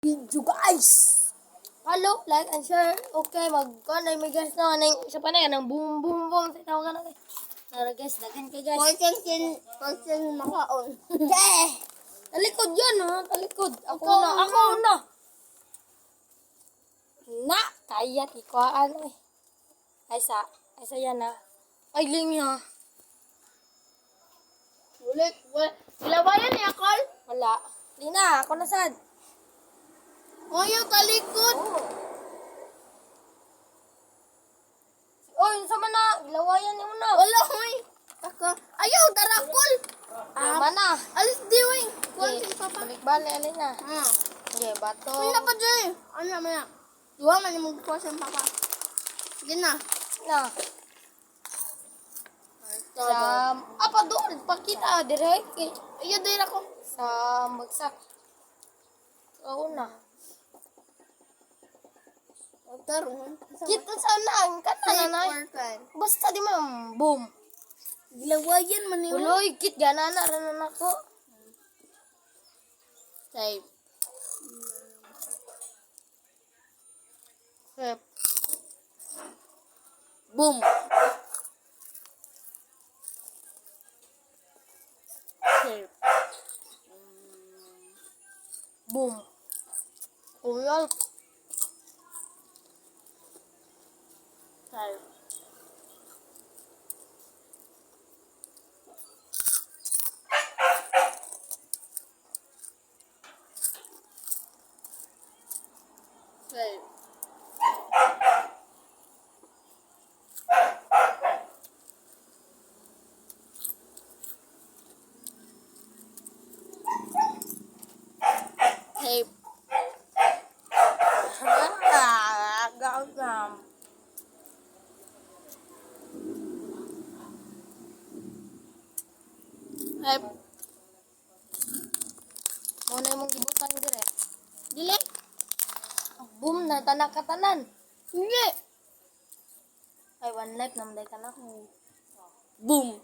video guys. Follow, like, and share. Okay, mag-ano may guys na isa pa na yan ang boom boom boom sa tawag na guys. Tara guys, daghan kay guys. Konsen makaon. Yeah. Talikod yan, ha? Talikod. Ako na. Na, kaya ikuhaan eh. Ay sa yan ha. Ay ling ha. Ulit. Ilawayan ni Akol. Wala. Lina, ako na sad. Ayaw talikod. Oy, sama na. Ilawayan niyo na. Wala, may. Ayaw, darakol. Tama na. Alis diwang. Kuhan Okay, si Papa. balik-balik, alin na. Ha. Okay, bato. Ano na pa dyan? Ano naman na? Duwa man yung magkuha si Papa. Sige na. Na. Sa, apa doon? Pakita, direct. Ayaw, dahil ako. Sa magsak. Oo na. Tarong. Kita sana, ang kata na Basta di mo, boom. Gilawayan man yun. Uloy, kit, gana na, ranan ako. Save. Sep. Boom. Sep. Boom. Uyal. Save. Save. Sep. Gagam. Sep. Muna yung gibutan dire. Dili. Boom na tanak katanan. Hindi. Ay, one life naman day ka na. Boom.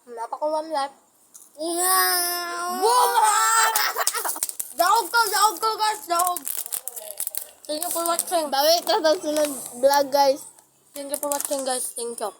Wala pa ko one life. Yeah. Boom! Daog ko guys, daog. Thank you for watching. Bawi ka sa sunod vlog guys. Thank you for watching guys. Thank you.